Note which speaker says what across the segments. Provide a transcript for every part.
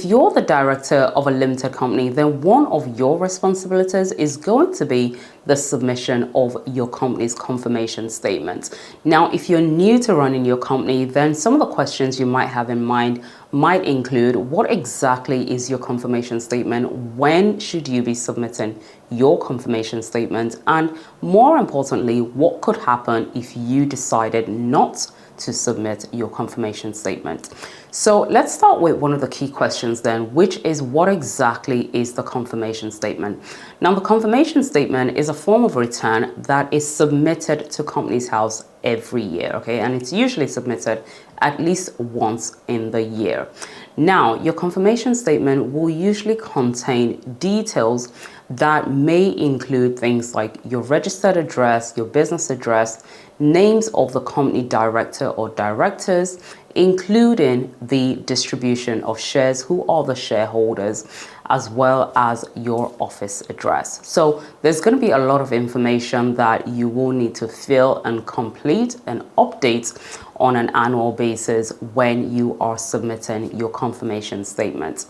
Speaker 1: If you're the director of a limited company, then one of your responsibilities is going to be the submission of your company's confirmation statement. Now, if you're new to running your company, then some of the questions you might have in mind might include: what exactly is your confirmation statement? When should you be submitting your confirmation statement? And more importantly, what could happen if you decided not to submit your confirmation statement? So let's start with one of the key questions then, which is: what exactly is the confirmation statement? Now, the confirmation statement is a form of return that is submitted to Companies House every year, okay? And it's usually submitted at least once in the year. Now, your confirmation statement will usually contain details that may include things like your registered address, your business address, names of the company director or directors, including the distribution of shares, who are the shareholders, as well as your office address. So there's going to be a lot of information that you will need to fill and complete and update on an annual basis when you are submitting your confirmation statement.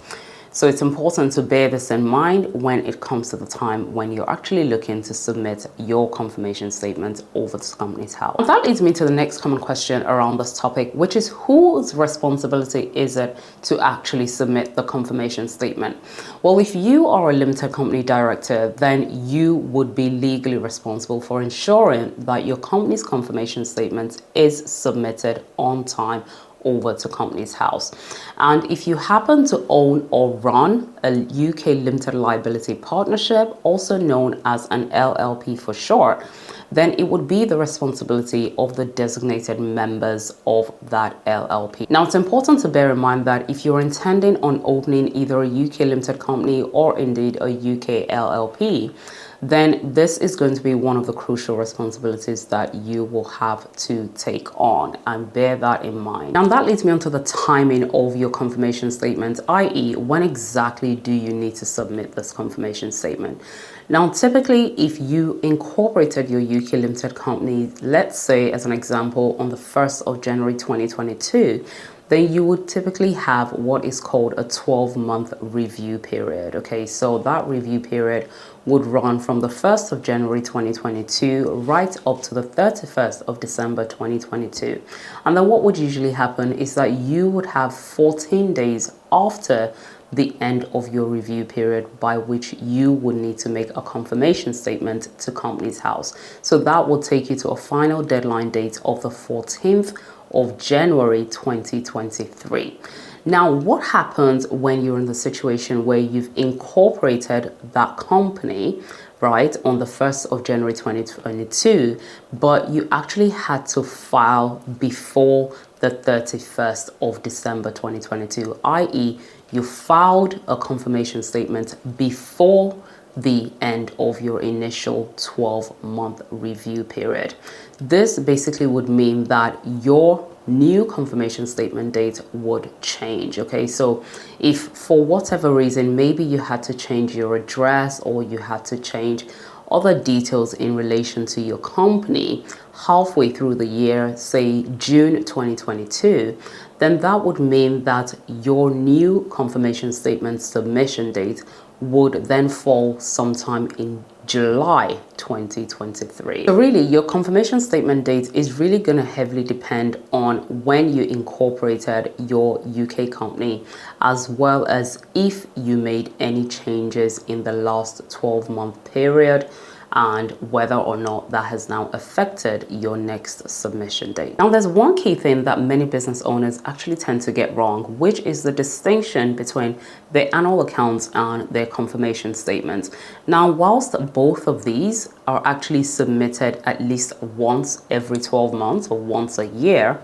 Speaker 1: So it's important to bear this in mind when it comes to the time when you're actually looking to submit your confirmation statement over to Companies House. And that leads me to the next common question around this topic, which is: whose responsibility is it to actually submit the confirmation statement? Well, if you are a limited company director, then you would be legally responsible for ensuring that your company's confirmation statement is submitted on time over to Companies House. And if you happen to own or run a UK limited liability partnership, also known as an LLP for short, then it would be the responsibility of the designated members of that LLP. Now, it's important to bear in mind that if you're intending on opening either a UK limited company or indeed a UK LLP, then this is going to be one of the crucial responsibilities that you will have to take on, and bear that in mind. Now, that leads me on to the timing of your confirmation statement, i.e., when exactly do you need to submit this confirmation statement? Now, typically, if you incorporated your UK limited company, let's say as an example, on the 1st of January 2022, then you would typically have what is called a 12-month review period. Okay, so that review period would run from the 1st of January 2022 right up to the 31st of December 2022. And then what would usually happen is that you would have 14 days after the end of your review period by which you would need to make a confirmation statement to Companies House. So that will take you to a final deadline date of the 14th of January 2023. Now, what happens when you're in the situation where you've incorporated that company, right, on the 1st of January 2022, but you actually had to file before the 31st of December 2022, i.e., you filed a confirmation statement before the end of your initial 12-month review period. This basically would mean that your new confirmation statement date would change. Okay, so if for whatever reason, maybe you had to change your address or you had to change other details in relation to your company halfway through the year, say June 2022, then that would mean that your new confirmation statement submission date would then fall sometime in July 2023. So really, your confirmation statement date is really going to heavily depend on when you incorporated your UK company, as well as if you made any changes in the last 12-month period, and whether or not that has now affected your next submission date. Now, there's one key thing that many business owners actually tend to get wrong, which is the distinction between their annual accounts and their confirmation statements. Now, whilst both of these are actually submitted at least once every 12 months or once a year,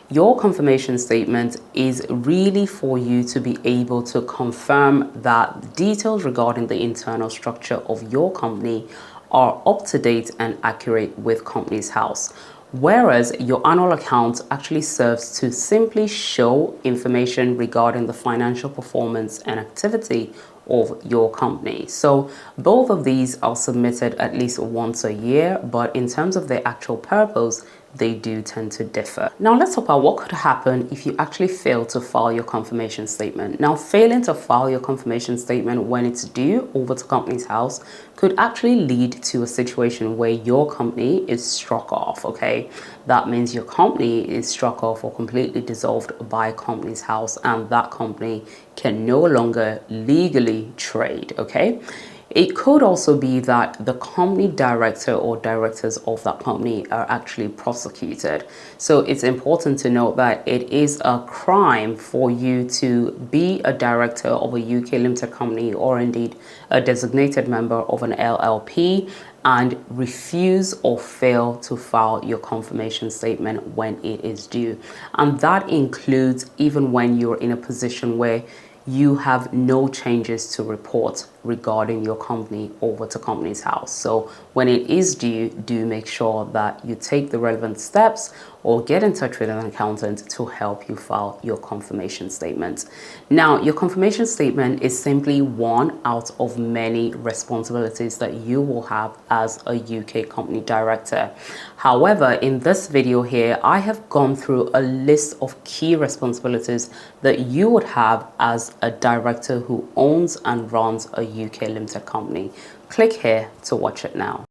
Speaker 1: your confirmation statement is really for you to be able to confirm that details regarding the internal structure of your company are up to date and accurate with Companies House. Whereas your annual account actually serves to simply show information regarding the financial performance and activity of your company. So both of these are submitted at least once a year, but in terms of their actual purpose, they do tend to differ. Now let's talk about what could happen if you actually fail to file your confirmation statement. Now, failing to file your confirmation statement when it's due over to Companies House could actually lead to a situation where your company is struck off, okay? That means your company is struck off or completely dissolved by Companies House, and that company can no longer legally trade, okay? It could also be that the company director or directors of that company are actually prosecuted. So it's important to note that it is a crime for you to be a director of a UK limited company, or indeed a designated member of an LLP, and refuse or fail to file your confirmation statement when it is due. And that includes even when you're in a position where you have no changes to report regarding your company over to Companies House. So when it is due, do make sure that you take the relevant steps or get in touch with an accountant to help you file your confirmation statement. Now, your confirmation statement is simply one out of many responsibilities that you will have as a UK company director. However, in this video here, I have gone through a list of key responsibilities that you would have as a director who owns and runs a UK limited company. Click here to watch it now.